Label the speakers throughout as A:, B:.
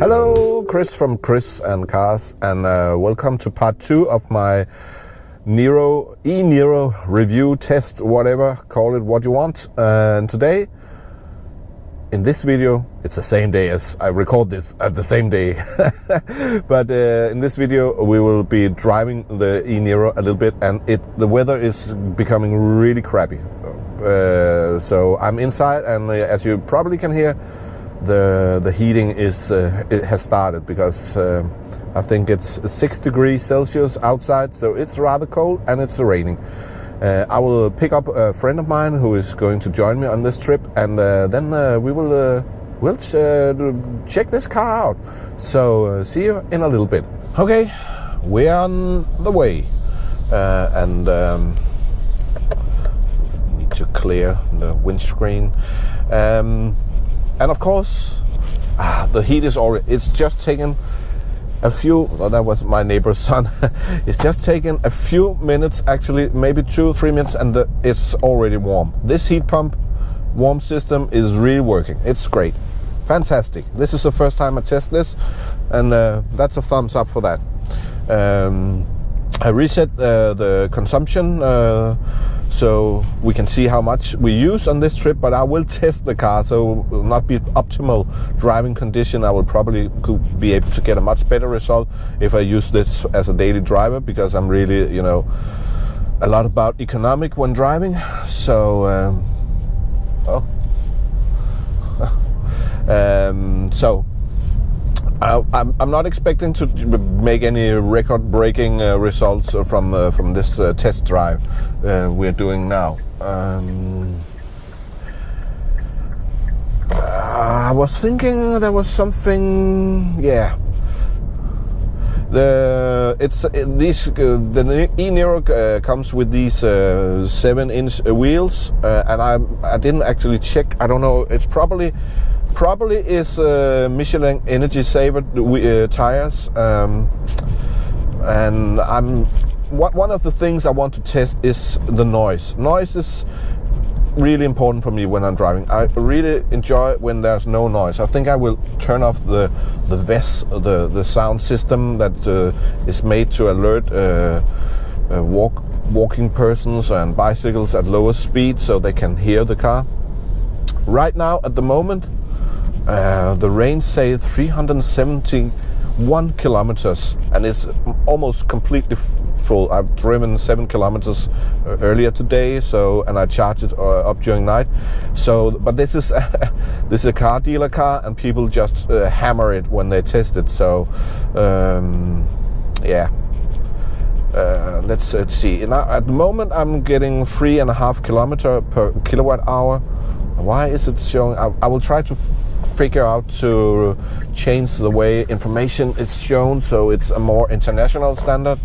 A: Hello, Chris from Chris and Cars, and welcome to part 2 of my e-Niro review, test, whatever, call it what you want. And today, in this video, it's the same day as I record this at the same day. But in this video, we will be driving the e-Niro a little bit, and the weather is becoming really crappy. So I'm inside, and as you probably can hear, the heating it has started because I think it's 6 degrees Celsius outside, so it's rather cold and it's raining. I will pick up a friend of mine who is going to join me on this trip, and then we'll check this car out. So see you in a little bit. Okay, we're on the way, and need to clear the windscreen. And of course, the heat is already, it's just taken a few, that was my neighbor's son. It's just taken a few minutes, actually, maybe 2-3 minutes, and it's already warm. This heat pump warm system is really working. It's great. Fantastic. This is the first time I test this, and that's a thumbs up for that. I reset the consumption so we can see how much we use on this trip, but I will test the car, so it will not be optimal driving condition. I will probably be able to get a much better result if I use this as a daily driver, because I'm really, a lot about economic when driving. So so I'm not expecting to make any record-breaking results from this test drive we're doing now. I was thinking there was something, yeah. The e-Niro comes with these 7-inch wheels, and I didn't actually check. I don't know. It's probably is Michelin Energy Saver tires, and one of the things I want to test is the noise. Noise is really important for me when I'm driving. I really enjoy when there's no noise. I think I will turn off the VES, the sound system that is made to alert walking persons and bicycles at lower speed, so they can hear the car. Right now, at the moment, the range say 371 kilometers, and it's almost completely full. I've driven 7 kilometers earlier today, and I charged it up during night. So, but this is this is a car dealer car, and people just hammer it when they test it. So, yeah. Let's see. Now, at the moment, I'm getting 3.5 kilometer per kilowatt hour. Why is it showing? I will try to figure out to change the way information is shown so it's a more international standard.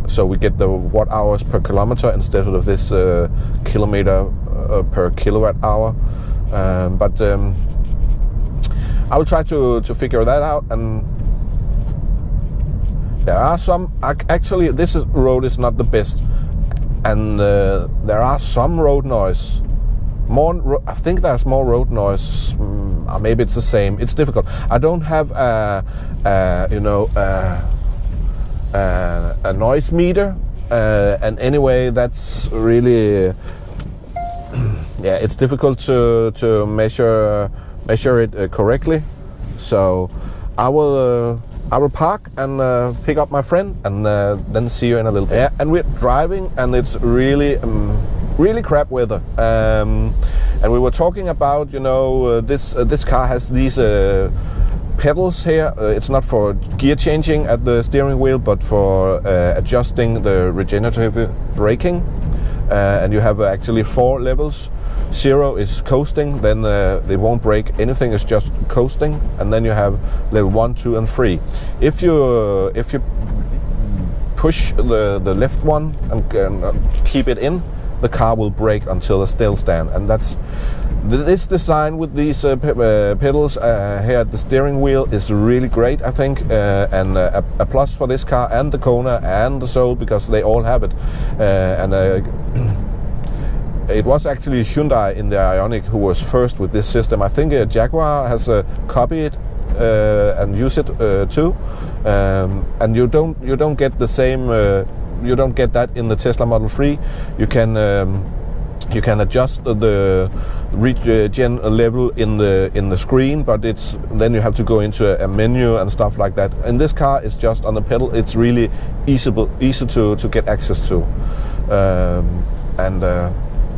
A: So we get the watt hours per kilometer instead of this kilometer per kilowatt hour. But I will try to figure that out. And there are some, actually this road is not the best, and there are some road noise. I think there's more road noise. Maybe it's the same. It's difficult. I don't have a noise meter, and anyway, that's really yeah. It's difficult to measure it correctly. So I will park and pick up my friend, and then see you in a little bit. Yeah, and we're driving, and it's really crap weather. And we were talking about, this car has these pedals here. It's not for gear changing at the steering wheel, but for adjusting the regenerative braking. And you have actually 4 levels. 0 is coasting, then they won't brake anything, it's just coasting, and then you have level 1, 2, and 3. If you push the left one and keep it in, the car will brake until a still stand, and that's this design with these pedals here at the steering wheel is really great, I think, and a plus for this car and the Kona and the Soul, because they all have it. it was actually Hyundai in the Ioniq who was first with this system. I think Jaguar has copied it and use it too, and you don't get the same. You don't get that in the Tesla Model 3. You can adjust the regen level in the screen, but then you have to go into a menu and stuff like that. In this car, it's just on the pedal. It's really easy to get access to, and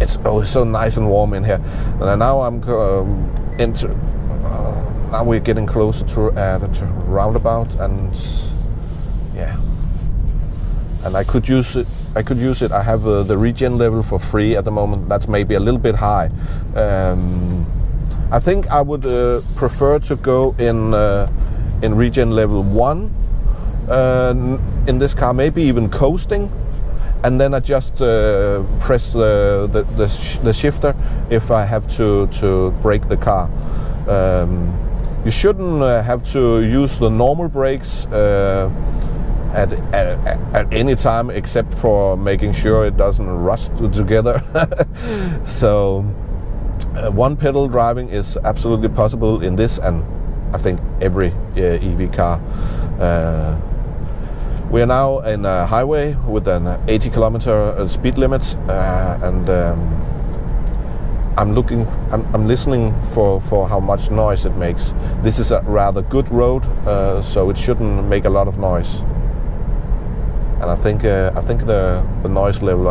A: it's so nice and warm in here. And now I'm now we're getting closer to the roundabout, and yeah. And I could use it. I have the regen level for free at the moment. That's maybe a little bit high. I think I would prefer to go in regen level 1 in this car, maybe even coasting, and then I just press the shifter if I have to brake the car. You shouldn't have to use the normal brakes at any time, except for making sure it doesn't rust together. So one pedal driving is absolutely possible in this, and I think every EV car. We are now in a highway with an 80 kilometer speed limit, and I'm listening for how much noise it makes. This is a rather good road, so it shouldn't make a lot of noise. And I think the noise level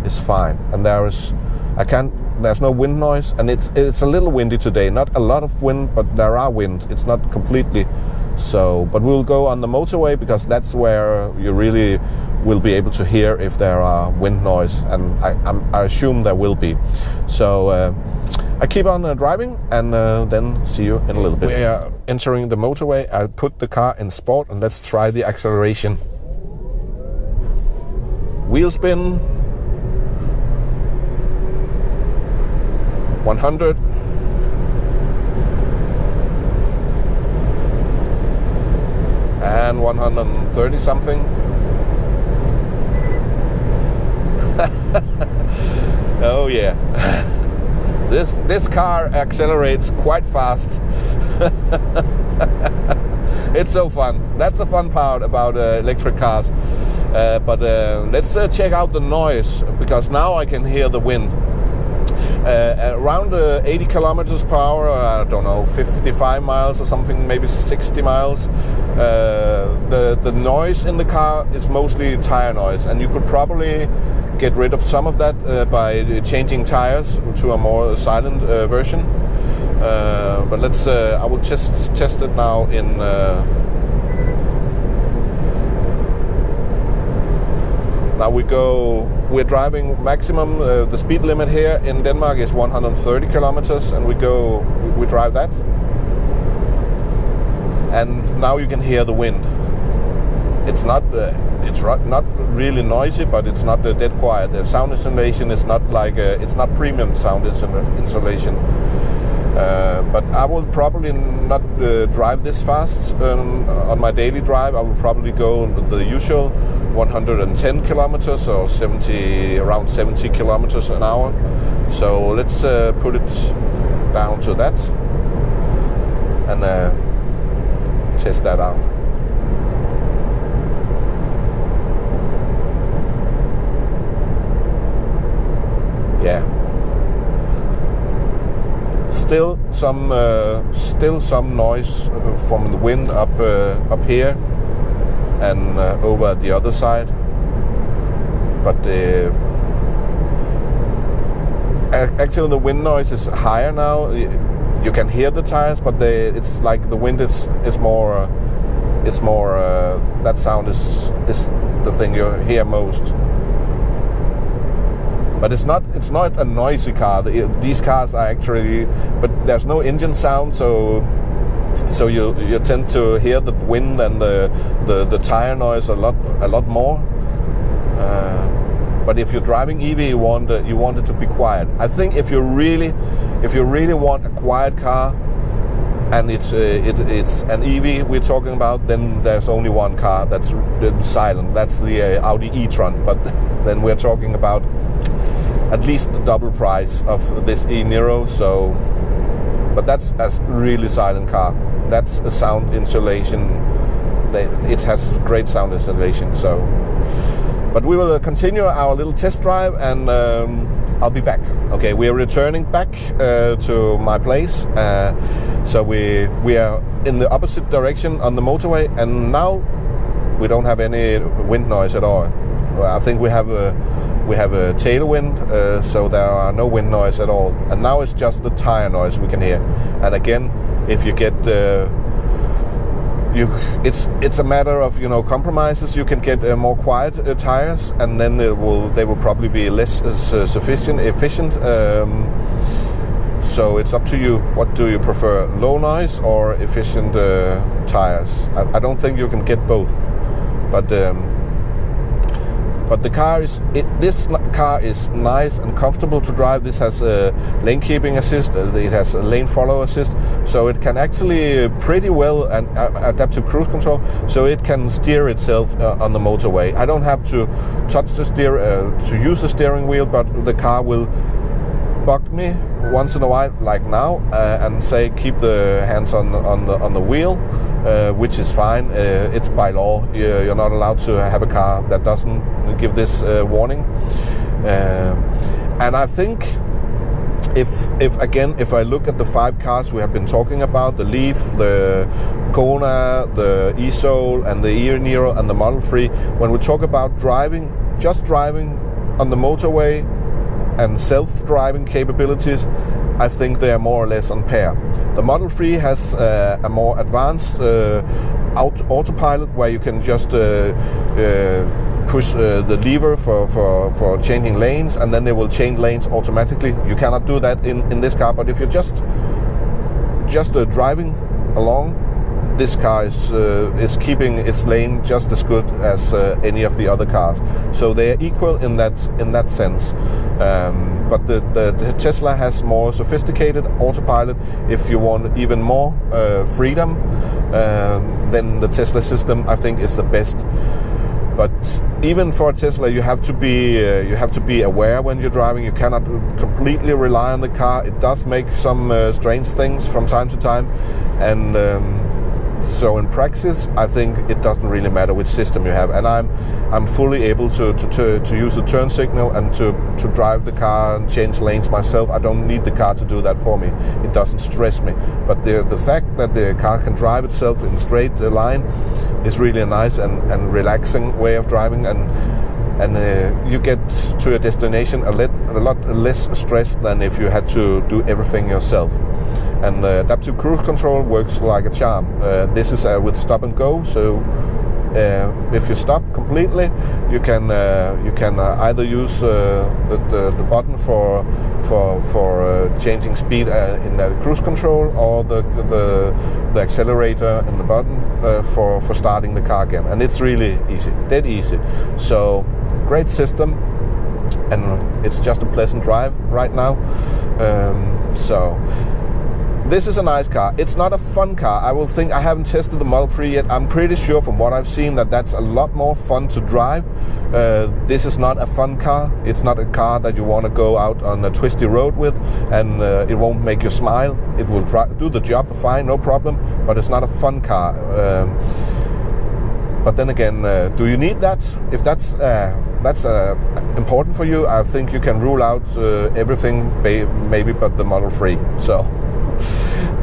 A: is fine. And there's no wind noise, and it's a little windy today. Not a lot of wind, but there are wind. It's not completely so. But we'll go on the motorway because that's where you really will be able to hear if there are wind noise, and I assume there will be. So I keep on driving, and then see you in a little bit. We are entering the motorway. I put the car in sport, and let's try the acceleration. Wheel spin, 100, and 130 something. Oh yeah, this car accelerates quite fast. It's so fun. That's the fun part about electric cars. But let's check out the noise, because now I can hear the wind. Around 80 kilometers per hour, I don't know, 55 miles or something, maybe 60 miles. The noise in the car is mostly tire noise, and you could probably get rid of some of that by changing tires to a more silent version. But let's. I will just test it now in. Now we're driving maximum, the speed limit here in Denmark is 130 kilometers, and we drive that. And now you can hear the wind. It's not really noisy, but it's not dead quiet. The sound insulation is not like, it's not premium sound insulation. But I will probably not drive this fast on my daily drive. I will probably go the usual 110 kilometers or around 70 kilometers an hour. So let's put it down to that and test that out. Yeah. Still some noise from the wind up here and over at the other side, but actually the wind noise is higher now. You can hear the tires, but it's like the wind is more. It's more. That sound is the thing you hear most. But it's not a noisy car. These cars are actually, but there's no engine sound, so you tend to hear the wind and the tire noise a lot more. But if you're driving EV, you want it to be quiet. I think if you really want a quiet car, and it's an EV we're talking about, then there's only one car that's silent. That's the Audi e-tron. But then we're talking about at least the double price of this e-Niro. So, but that's a really silent car. That's a sound insulation. It has great sound insulation. So, but we will continue our little test drive, and I'll be back. Okay, we are returning back to my place. So we are in the opposite direction on the motorway, and now we don't have any wind noise at all. I think we have a tailwind, so there are no wind noise at all. And now it's just the tire noise we can hear. And again, if you get it's a matter of compromises. You can get more quiet tires, and then they will probably be less efficient. So it's up to you. What do you prefer, low noise or efficient tires? I don't think you can get both, but the this car is nice and comfortable to drive. This has a lane keeping assist, it has a lane follow assist, so it can actually pretty well and adapt to cruise control, so it can steer itself on the motorway. I don't have to touch the to use the steering wheel, but the car will bug me once in a while, like now, and say keep the hands on the wheel. Which is fine. It's by law. You're not allowed to have a car that doesn't give this warning. And I think if I look at the 5 cars we have been talking about, the Leaf, the Kona, the e-Soul, and the e-Niro, and the Model 3, when we talk about just driving on the motorway and self-driving capabilities, I think they are more or less on par. The Model 3 has a more advanced autopilot, where you can just push the lever for changing lanes, and then they will change lanes automatically. You cannot do that in this car, but if you're just driving along, this car is keeping its lane just as good as any of the other cars. So they are equal in that sense. But the Tesla has more sophisticated autopilot. If you want even more freedom, then the Tesla system, I think, is the best. But even for a Tesla, you have to be aware when you're driving. You cannot completely rely on the car. It does make some strange things from time to time, and so in practice, I think it doesn't really matter which system you have. And I'm fully able to use the turn signal and to drive the car and change lanes myself. I don't need the car to do that for me. It doesn't stress me. But the fact that the car can drive itself in a straight line is really a nice and relaxing way of driving, and you get to your destination a lot less stressed than if you had to do everything yourself. And the adaptive cruise control works like a charm. This is with stop and go, so if you stop completely, you can either use the button for changing speed in the cruise control, or the accelerator and the button for starting the car again. And it's really easy, dead easy. So great system, and it's just a pleasant drive right now. So this is a nice car. It's not a fun car. I haven't tested the Model 3 yet. I'm pretty sure from what I've seen that that's a lot more fun to drive. This is not a fun car. It's not a car that you want to go out on a twisty road with, and it won't make you smile. It will do the job fine, no problem, but it's not a fun car. But then again, do you need that? If that's important for you, I think you can rule out everything, maybe but the Model 3. So.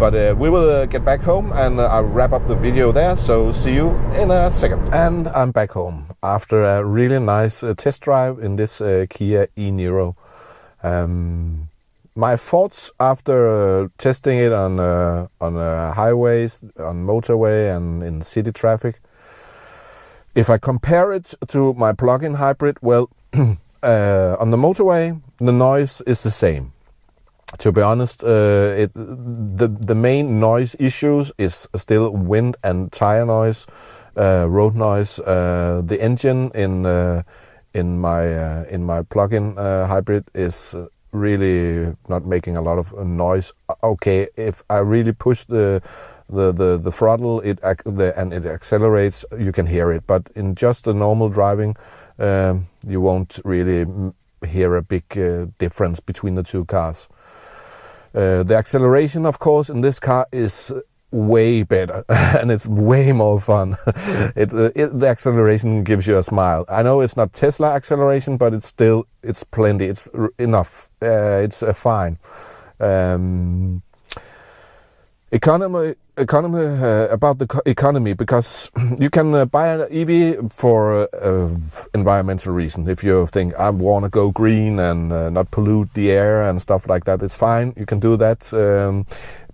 A: But we will get back home, and I'll wrap up the video there, so see you in a second. And I'm back home after a really nice test drive in this Kia e-Niro. My thoughts after testing it on highways, on motorway, and in city traffic. If I compare it to my plug-in hybrid, well, on the motorway, the noise is the same. To be honest, the main noise issues is still wind and tire noise, road noise. The engine in my plug-in hybrid is really not making a lot of noise. Okay, if I really push the throttle, and it accelerates, you can hear it. But in just the normal driving, you won't really hear a big difference between the two cars. The acceleration, of course, in this car is way better and it's way more fun. The acceleration gives you a smile. I know it's not Tesla acceleration, but it's plenty. It's enough. It's fine. Economy about the economy, because you can buy an EV for environmental reason. If you think I want to go green and not pollute the air and stuff like that, it's fine. You can do that.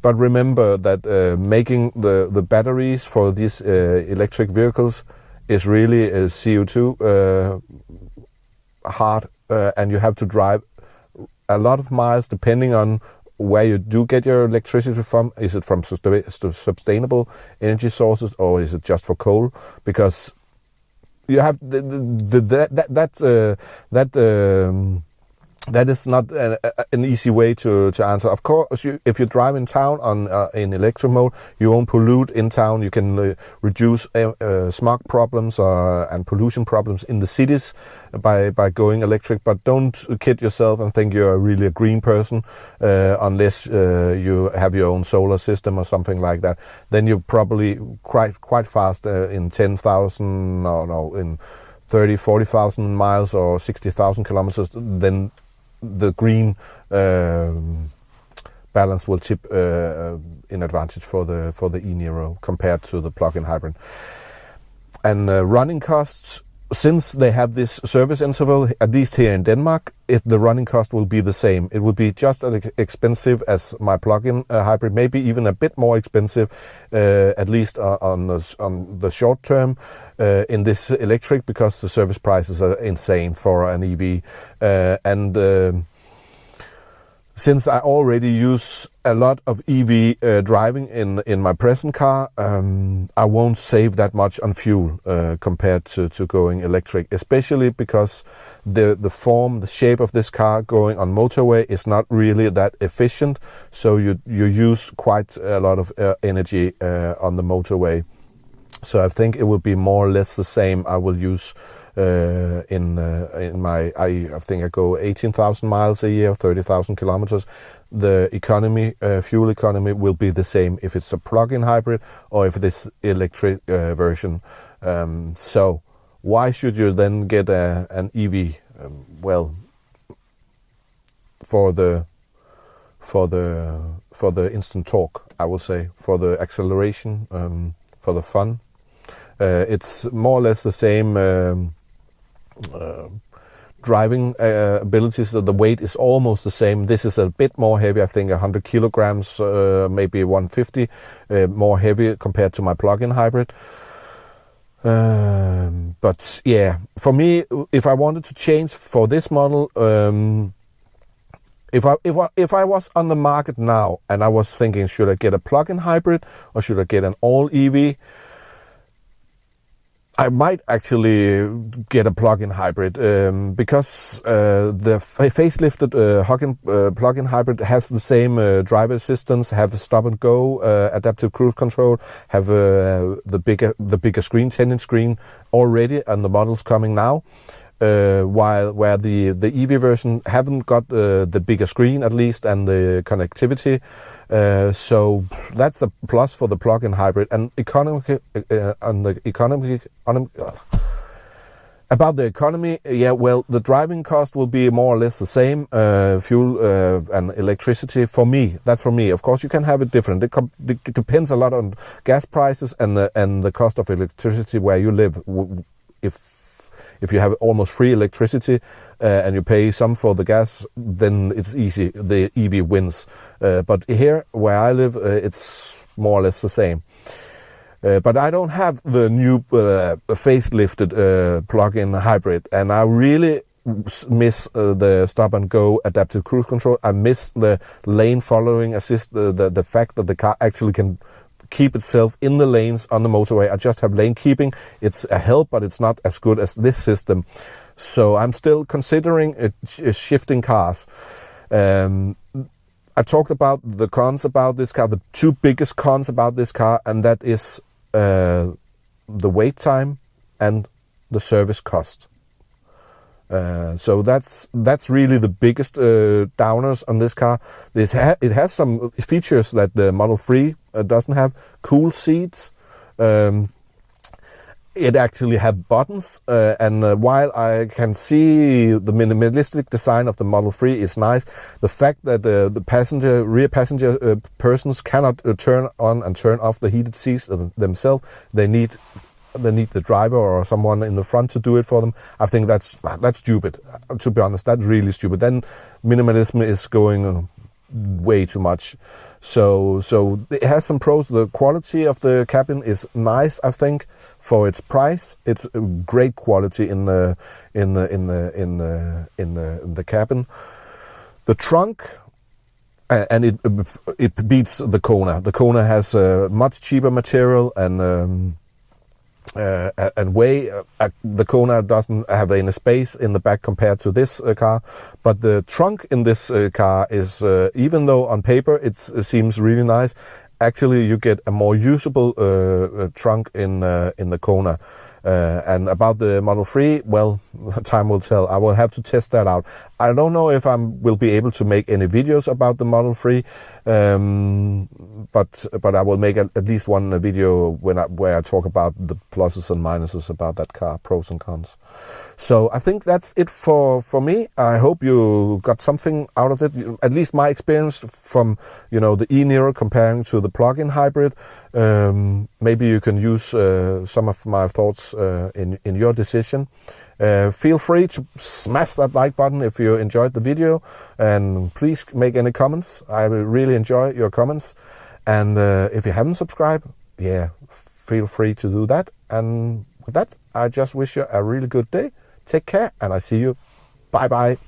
A: But remember that making the batteries for these electric vehicles is really CO2 hard, and you have to drive a lot of miles depending on where you do get your electricity from. Is it from sustainable energy sources, or is it just for coal? Because you have that is not an easy way to answer. Of course, if you drive in town in electric mode, you won't pollute in town. You can reduce smog problems and pollution problems in the cities by going electric. But don't kid yourself and think you're really a green person unless you have your own solar system or something like that. Then you're probably quite fast in 10,000 in 30, 40,000 miles or 60,000 kilometers. Then the green balance will tip in advantage for the e-Niro compared to the plug-in hybrid. And running costs, since they have this service interval, at least here in Denmark, the running cost will be the same. It will be just as expensive as my plug-in hybrid, maybe even a bit more expensive, at least on the short term in this electric, because the service prices are insane for an EV. Since I already use a lot of EV driving in my present car, I won't save that much on fuel compared to going electric, especially because the shape of this car going on motorway is not really that efficient. So you use quite a lot of energy on the motorway. So I think it will be more or less the same. I will use in my, I think I go 18,000 miles a year, 30,000 kilometers. The fuel economy will be the same if it's a plug-in hybrid or if it's electric version. So why should you then get an EV? Well, for the instant torque, I will say, for the acceleration, for the fun. It's more or less the same driving abilities. The weight is almost the same. This is a bit more heavy, I think 100 kilograms, maybe 150 more heavy compared to my plug-in hybrid. But yeah, for me, if I wanted to change for this model, if I was on the market now and I was thinking, should I get a plug-in hybrid or should I get an all EV? I might actually get a plug-in hybrid because the facelifted plug-in hybrid has the same driver assistance, have the stop-and-go, adaptive cruise control, have the bigger screen, 10-inch screen already, and the models coming now. Where the EV version haven't got the bigger screen at least, and the connectivity. So that's a plus for the plug-in hybrid. And about the economy, yeah, well, the driving cost will be more or less the same, fuel and electricity for me. That's for me. Of course, you can have it different. It depends a lot on gas prices and the cost of electricity where you live. If you have almost free electricity and you pay some for the gas, then it's easy. The EV wins. But here, where I live, it's more or less the same. But I don't have the new facelifted plug-in hybrid, and I really miss the stop-and-go adaptive cruise control. I miss the lane following assist, the fact that the car actually can keep itself in the lanes on the motorway. I just have lane keeping. It's a help, but it's not as good as this system. So I'm still considering shifting cars. I talked about the cons about this car, the two biggest cons about this car, and that is the wait time and the service cost. So that's really the biggest downers on this car. It has some features that the Model 3 doesn't have. Cool seats. It actually have buttons, and while I can see the minimalistic design of the Model 3 is nice, the fact that the rear passenger persons cannot turn on and turn off the heated seats themselves, they need the driver or someone in the front to do it for them. I think that's stupid. To be honest, that's really stupid. Then minimalism is going way too much. So it has some pros. The quality of the cabin is nice, I think, for its price. It's great quality in the cabin. The trunk, and it beats the Kona. The Kona has much cheaper material and the Kona doesn't have any space in the back compared to this car, but the trunk in this car is, even though on paper it seems really nice, actually you get a more usable trunk in the Kona. And about the Model 3, well, time will tell. I will have to test that out. I don't know if I will be able to make any videos about the Model 3, but I will make at least one video where I talk about the pluses and minuses about that car, pros and cons. So I think that's it for me. I hope you got something out of it. At least my experience from the e-Niro comparing to the plug-in hybrid. Maybe you can use some of my thoughts in your decision. Feel free to smash that like button if you enjoyed the video, and please make any comments. I will really enjoy your comments. And if you haven't subscribed, feel free to do that. And with that, I just wish you a really good day. Take care, and I see you. Bye bye.